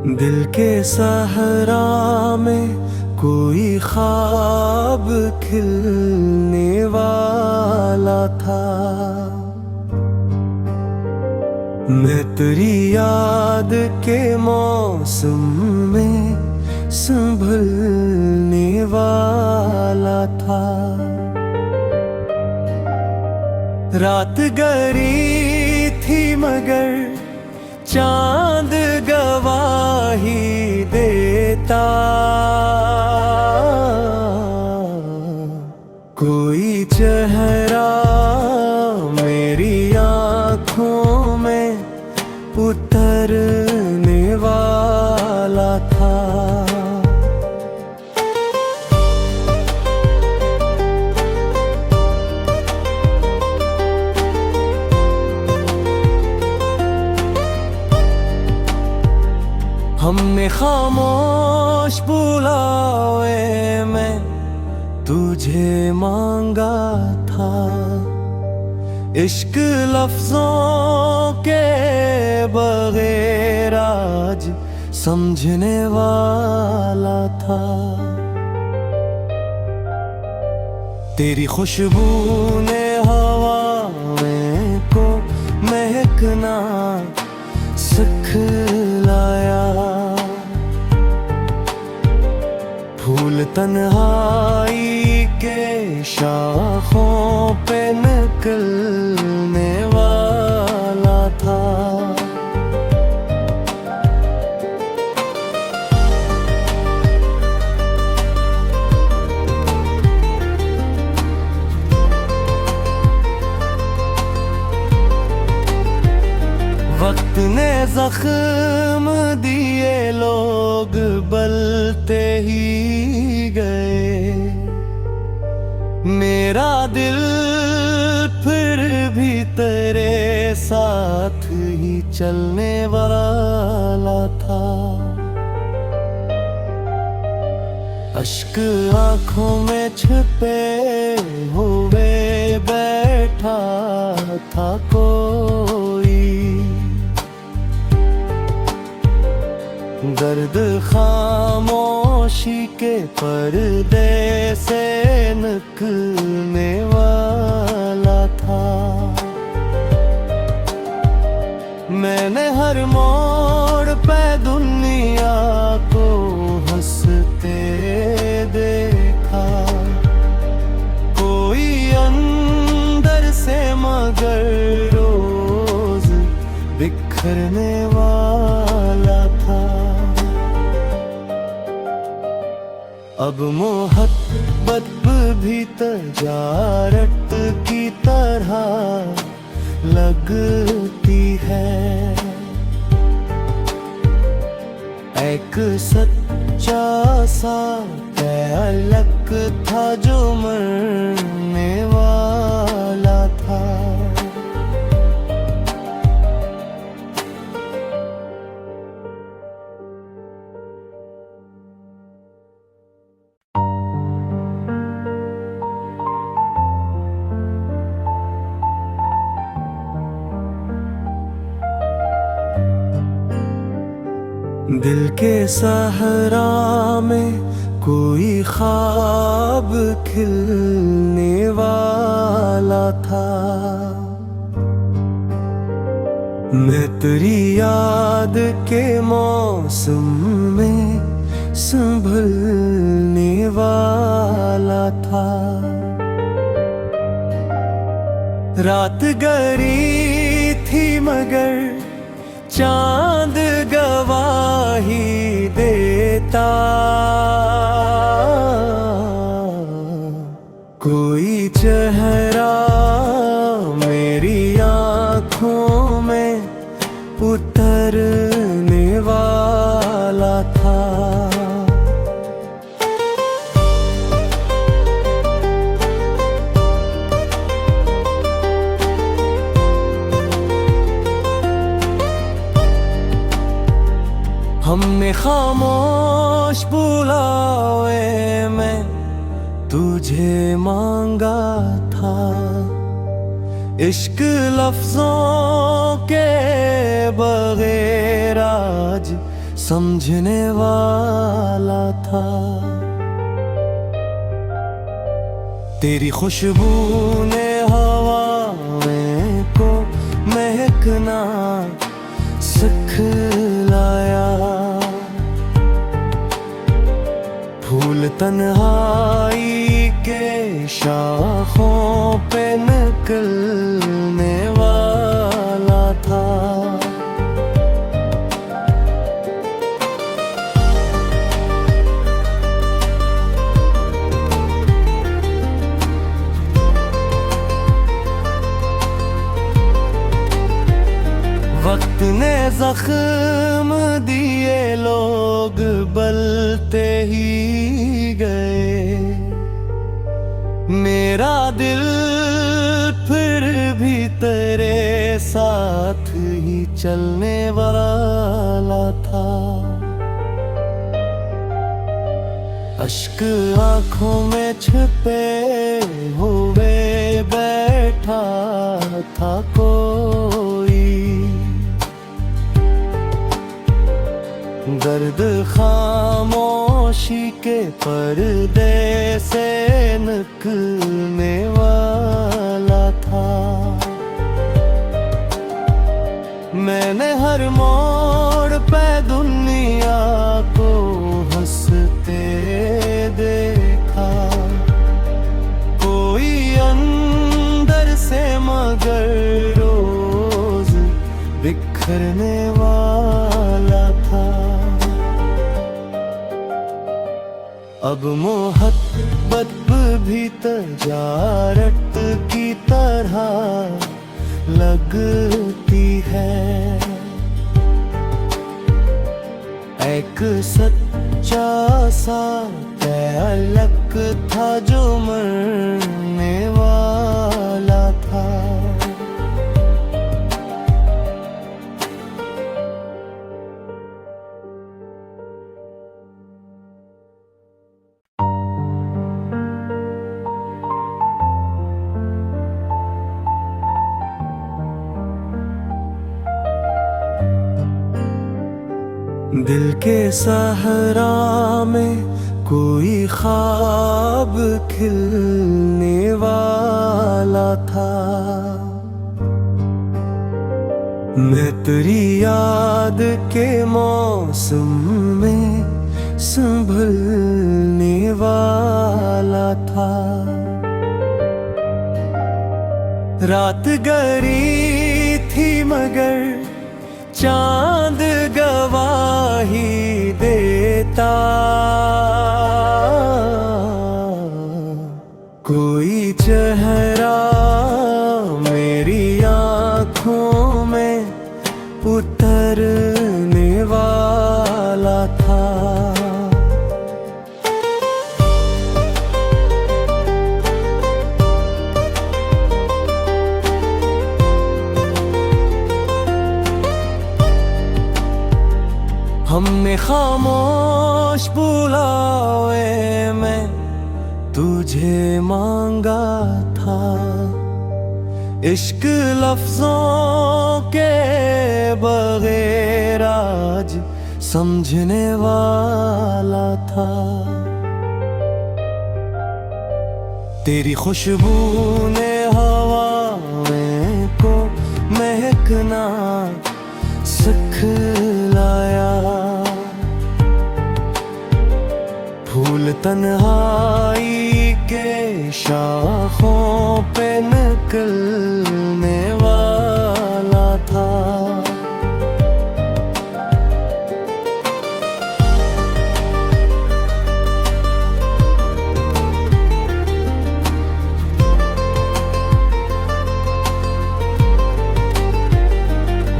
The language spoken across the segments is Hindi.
दिल के सहरा में कोई ख्वाब खिलने वाला था। मैं तेरी याद के मौसम में संभलने वाला था। रात गहरी थी मगर चांद गवाही देता। कोई चेहरा मेरी आँखों में उतरने वाला था। हमने खामोश बुलावे में तुझे मांगा था। इश्क लफ्जों के बगैर आज समझने वाला था। तेरी खुशबू ने हवाएं को महकना सिखलाया। फूल तन्हाई के शाखों पे निकलने वाला था। वक्त ने जख्म दिए, लोग बलते ही गए। मेरा दिल फिर भी तेरे साथ ही चलने वाला था। अश्क आँखों में छिपे हुए बैठा था कोई। दर्द खामोशी के पर्दे से निकलने वाला था। मैंने हर मोड़ पे दुनिया को हंसते देखा। कोई अंदर से मगर रोज बिखरने वाला था। अब मोहब्बत भी तजारत की तरह लगती है। एक सच्चा सा तअल्लुक़ था जो मरने वाला था। दिल के सहरा में कोई ख्वाब खिलने वाला था। मैं तेरी याद के मौसम में संभलने वाला था। रात गहरी थी मगर चांद गवाही देता। कोई चेहरा मेरी आँखों में उतरने वाला था। हमने खामोश बुलावे में तुझे मांगा था। इश्क लफ्जों के बगैर आज समझने वाला था। तेरी खुशबू ने हवाएं को महकना सिखलाया। फूल तन्हाई के शाखों पे निकलने वाला था। वक्त ने जख्म दिए, लोग बलते ही गए। मेरा दिल फिर भी तेरे साथ ही चलने वाला था। अश्क आँखों में छिपे हुए बैठा था कोई। दर्द खामोशी के पर्दे से निकलने वाला था। मैंने हर मोड़ पे दुनिया को हंसते देखा। कोई अंदर से मगर रोज बिखरने वाला था। अब मोहब्बत भी तजारत की तरह लगती है। एक सच्चा सा तअल्लुक़ था जो मरने वाला था। दिल के सहरा में कोई ख्वाब खिलने वाला था। मैं तेरी याद के मौसम में संभलने वाला था। रात गहरी थी मगर चांद गवाही देता। कोई चेहरा मेरी आँखों में उतरने वाला था। हमने खामोश बुलावे में तुझे मांगा था। इश्क लफ्जों के बगैर आज समझने वाला था। तेरी खुशबू ने हवाएं को महकना सिखलाया। फूल तन्हाई के शाखों पे निकलने वाला था।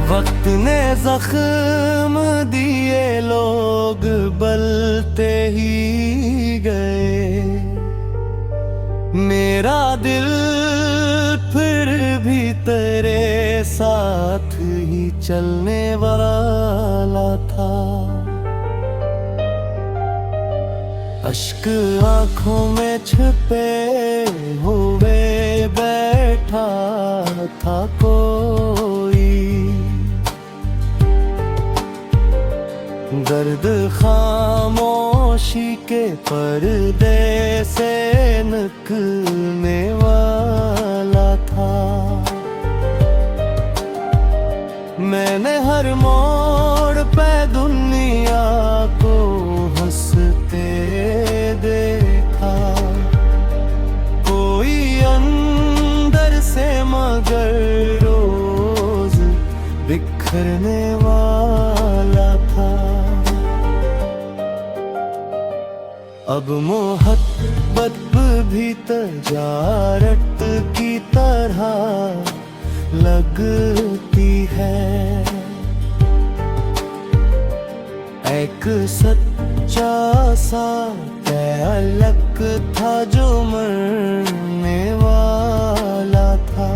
वक्त ने जख्म दिए, लोग बलते ही गए। मेरा दिल फिर भी तेरे साथ ही चलने वाला था। अश्क आँखों में छिपे हुए बैठा था कोई। दर्द खामोशी के पर्दे से निकलने वाला था। मैंने हर मोड़ पे दुनिया को हंसते देखा, कोई अंदर से मगर रोज बिखरने वाला था। अब मोहब्बत भी तजारत की तरह लगती है। एक सच्चा सा तअल्लुक़ था जो मरने वाला था।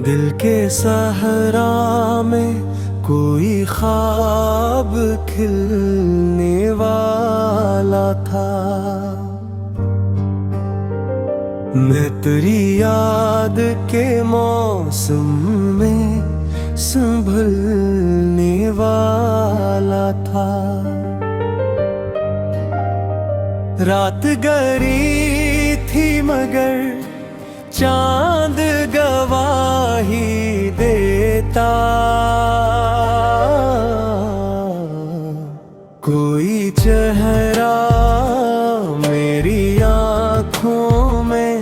दिल के सहरा में कोई ख्वाब खिलने वाला था। मैं तेरी याद के मौसम में संभलने वाला था। रात गहरी थी मगर चांद गवाही देता। कोई चेहरा मेरी आँखों में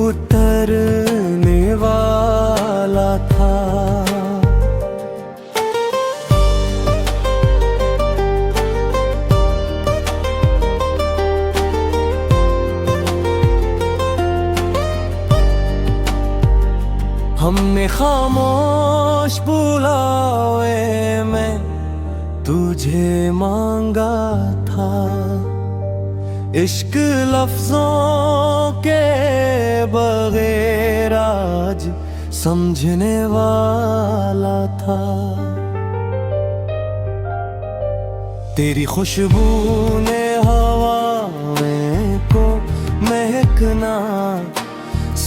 उतरने वाला था। हमने खामोश बुलावे में तुझे मांगा था। इश्क लफ्जों के बगैर आज समझने वाला था। तेरी खुशबू ने हवाएं को महकना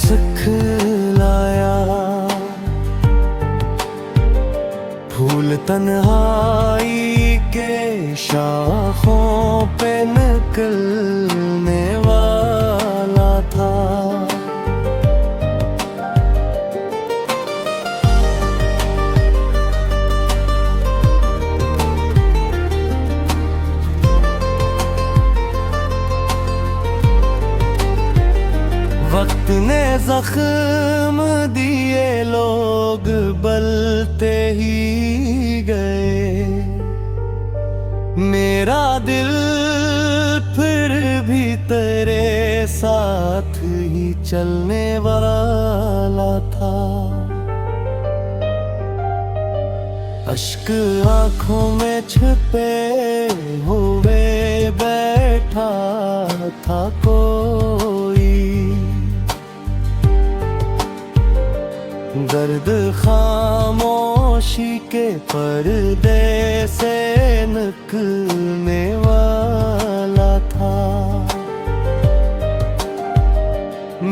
सिखलाया। फूल तन्हाई के शाखों पे निकलने वाला था। वक्त ने जख्म दिए, लोग बलते ही गए। मेरा दिल फिर भी तेरे साथ ही चलने वाला था। अश्क आँखों में छिपे हुए बैठा था कोई। दर्द खामोशी के पर्दे से निकलने वाला था।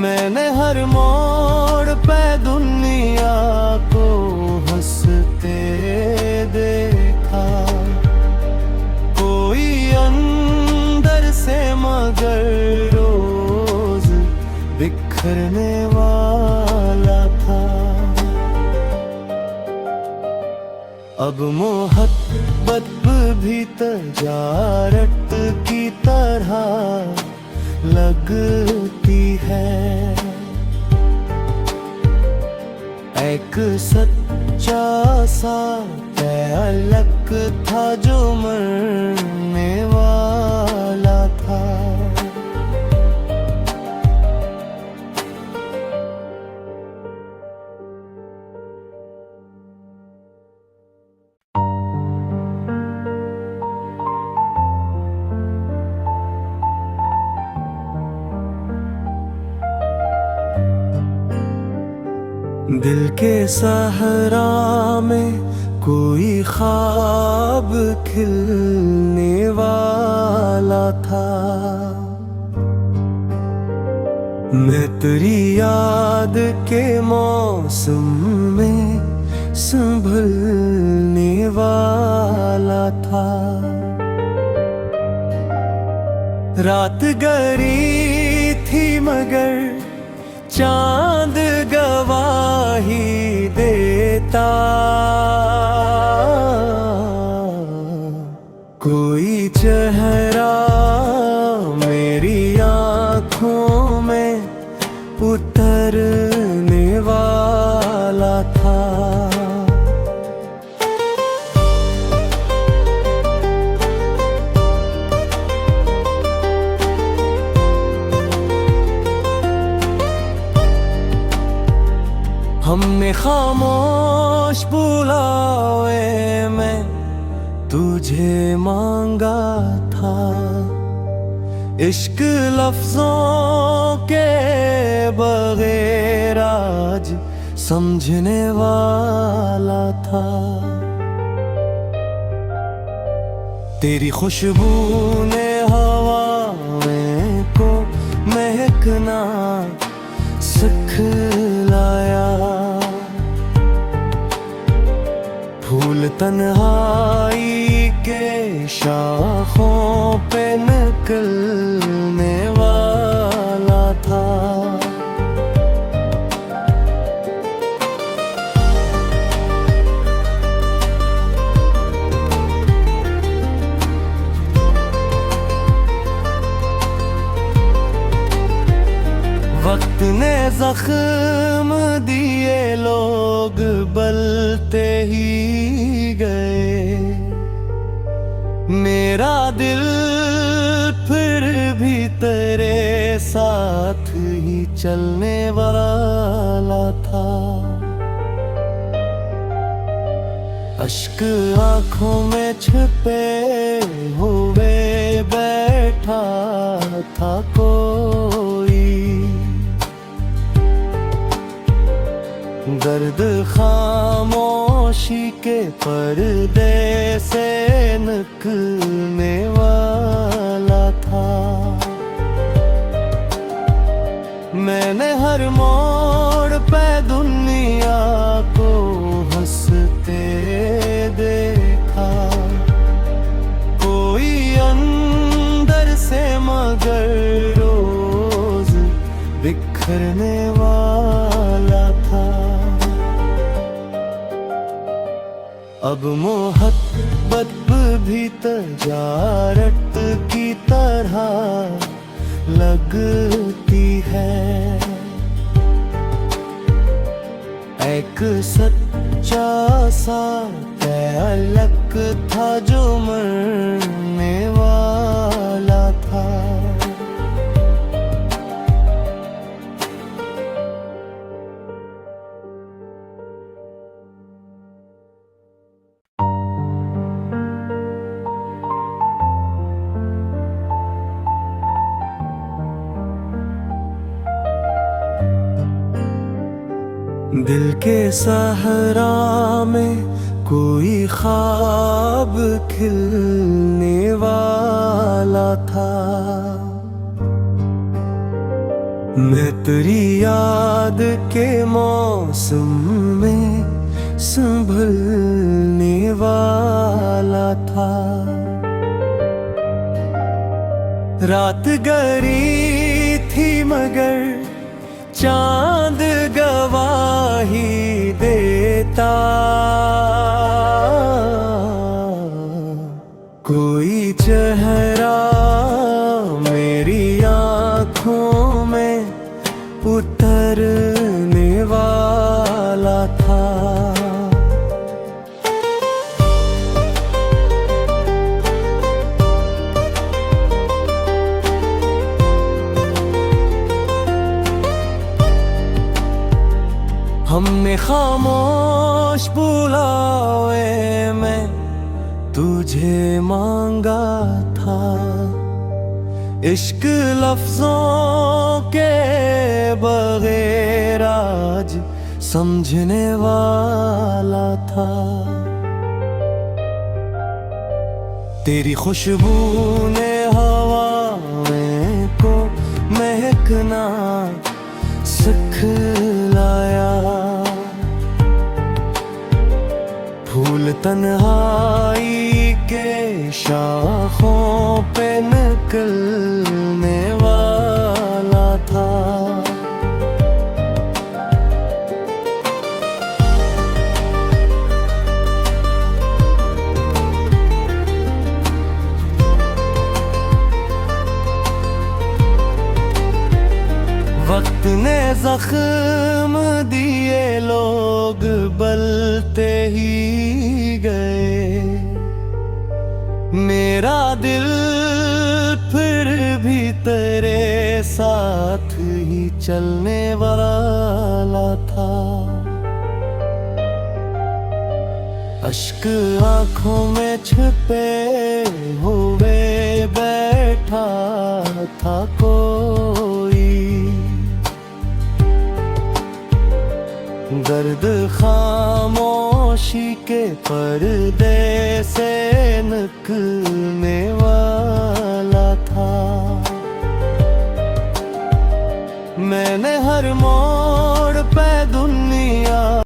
मैंने हर मोड़ पे दुनिया को हंसते देखा, कोई अंदर से मगर रोज बिखरने वाला था। अब मोहब्बत भी तजारत की तरह लगती है। एक सच्चा सा तअल्लुक़ था जो मरने वाला था। दिल के सहरा में कोई ख्वाब खिलने वाला था। मैं तेरी याद के मौसम में संभलने वाला था। रात गहरी थी मगर चांद गवाही देता। कोई चेहरा मेरी आँखों में उतरने वाला था। हमने खामोश बुलावे में तुझे मांगा था। इश्क लफ्जों के बगैर आज समझने वाला था। तेरी खुशबू ने हवाएं को महकना सिखलाया। फूल तन्हाई के शाखों पे निकलने वाला था। वक्त ने जख्म दिए, लोग बलते ही गए। मेरा दिल फिर भी तेरे साथ ही चलने वाला था। अश्क आँखों में छिपे हुए बैठा था कोई। दर्द खामोशी के पर्दे से निकलने वाला था। मैंने हर मोड़ पे दुनिया को हंसते देखा। कोई अंदर से मगर रोज बिखरने वाला था। अब मोहब्बत भी तजारत की तरह लगती है। एक सच्चा सा तअल्लुक़ था जो मरने वाला था। दिल के सहरा में कोई ख्वाब खिलने वाला था। मैं तेरी याद के मौसम में संभलने वाला था। रात गहरी थी मगर चांद गवाही देता। कोई चेहरा मेरी आँखों में उतरने वाला था। हमने खामोश बुलावे में तुझे मांगा था। इश्क लफ्जों के बगैर आज समझने वाला था। तेरी खुशबू ने हवाएं को महकना सिखलाया। फूल तन्हाई के शाखों पे निकलने वाला था। वक्त ने जख्म दिए, लोग बलते ही गए। मेरा दिल फिर भी तेरे साथ ही चलने वाला था। अश्क आंखों में छिपे हुए बैठा था कोई। दर्द खामोशी के पर्दे से निकलने वाला था। मैंने हर मौत